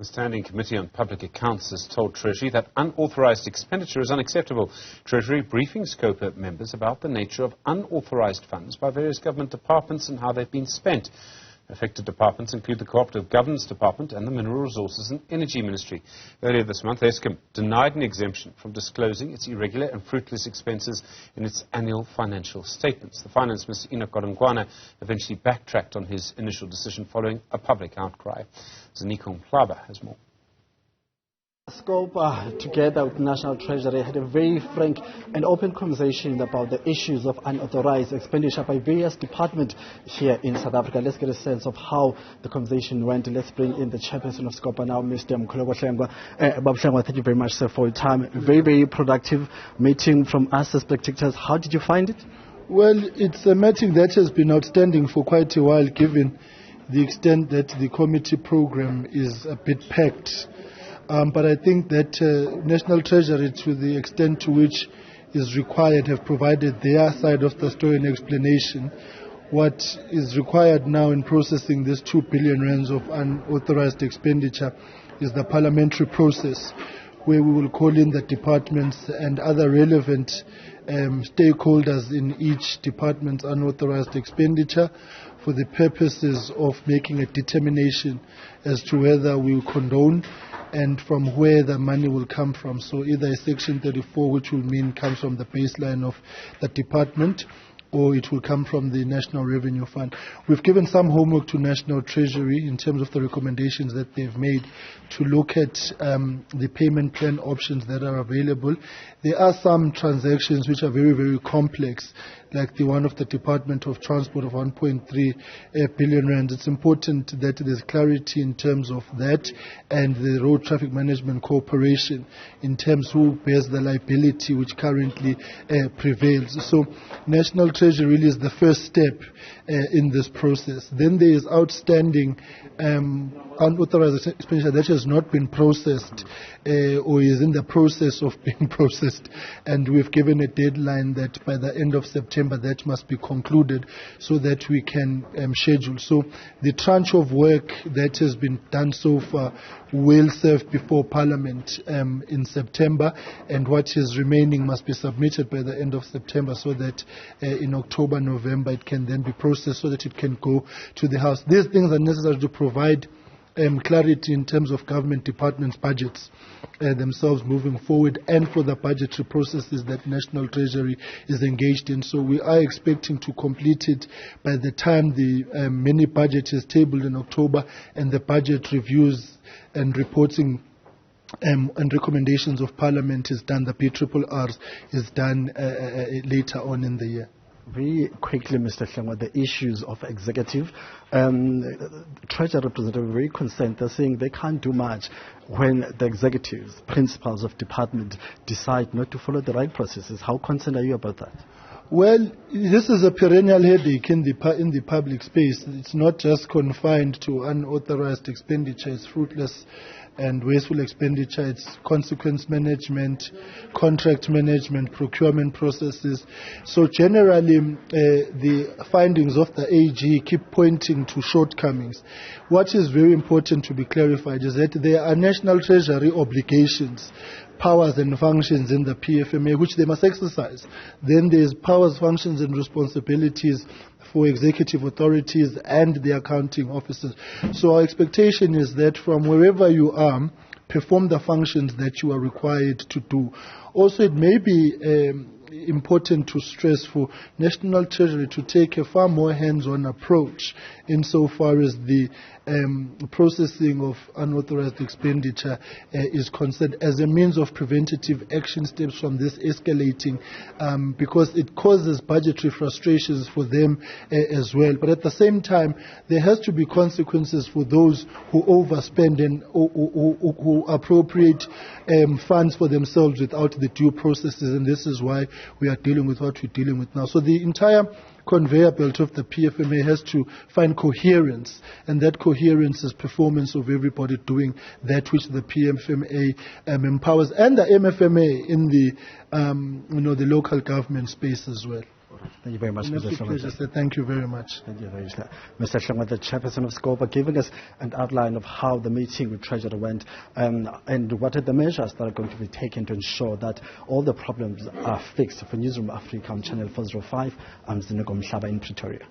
The Standing Committee on Public Accounts has told Treasury that unauthorised expenditure is unacceptable. Treasury briefing Scopa members about the nature of unauthorised funds by various government departments and how they've been spent. Affected departments include the Cooperative Governance Department and the Mineral Resources and Energy Ministry. Earlier this month, Eskom denied an exemption from disclosing its irregular and fruitless expenses in its annual financial statements. The Finance Minister Enoch Godongwana eventually backtracked on his initial decision following a public outcry. Ziniko Mhlaba has more. Scopa, together with National Treasury, had a very frank and open conversation about the issues of unauthorized expenditure by various departments here in South Africa. Let's get a sense of how the conversation went. Let's bring in the chairperson of Scopa now, Mr. Mhlaba. Thank you very much, sir, for your time. Very, very productive meeting from us as spectators. How did you find it? Well, it's a meeting that has been outstanding for quite a while, given the extent that the committee program is a bit packed. But I think that National Treasury, to the extent to which is required, have provided their side of the story and explanation. What is required now in processing this 2 billion rands of unauthorized expenditure is the parliamentary process, where we will call in the departments and other relevant stakeholders in each department's unauthorized expenditure for the purposes of making a determination as to whether we will condone and from where the money will come from. So either a Section 34, which will mean comes from the baseline of the department, or it will come from the National Revenue Fund. We've given some homework to National Treasury in terms of the recommendations that they've made to look at the payment plan options that are available. There are some transactions which are very, very complex, like the one of the Department of Transport of 1.3 billion rand. It's important that there's clarity in terms of that and the Road Traffic Management Corporation in terms who bears the liability which currently prevails. So National Treasury really is the first step in this process. Then there is outstanding unauthorized expenditure that has not been processed or is in the process of being processed, and we've given a deadline that by the end of September that must be concluded so that we can schedule. So the tranche of work that has been done so far will serve before Parliament in September, and what is remaining must be submitted by the end of September so that in October, November it can then be processed so that it can go to the House. These things are necessary to provide clarity in terms of government departments' budgets themselves moving forward, and for the budgetary processes that National Treasury is engaged in. So we are expecting to complete it by the time the mini budget is tabled in October and the budget reviews and reporting and recommendations of Parliament is done. The PRRRs is done later on in the year. Very quickly, Mr. Hlengwa, the issues of executive. Treasury representative are very concerned. They're saying they can't do much when the executives, principals of department decide not to follow the right processes. How concerned are you about that? Well, this is a perennial headache in the public space. It's not just confined to unauthorized expenditure. It's fruitless and wasteful expenditure. It's consequence management, contract management, procurement processes. So generally, the findings of the AG keep pointing to shortcomings. What is very important to be clarified is that there are National Treasury obligations, powers and functions in the PFMA which they must exercise. Then there's powers, functions and responsibilities for executive authorities and the accounting officers. So our expectation is that from wherever you are, perform the functions that you are required to do. Also, it may be important to stress for National Treasury to take a far more hands-on approach insofar as the processing of unauthorized expenditure is concerned, as a means of preventative action steps from this escalating, because it causes budgetary frustrations for them as well. But at the same time, there has to be consequences for those who overspend and who appropriate funds for themselves without the due processes, and this is why we are dealing with what we're dealing with now. So the entire conveyor belt of the PFMA has to find coherence, and that coherence is performance of everybody doing that which the PFMA empowers, and the MFMA in the the local government space as well. Thank you very much, Mr. Pleasure, sir. Thank you very much. Thank you very much. Mr. Hlongwa, the chairperson of Scopa, giving us an outline of how the meeting with Treasury went and what are the measures that are going to be taken to ensure that all the problems are fixed. For Newzroom Afrika on Channel 405, I'm Ziniko Mhlaba in Pretoria.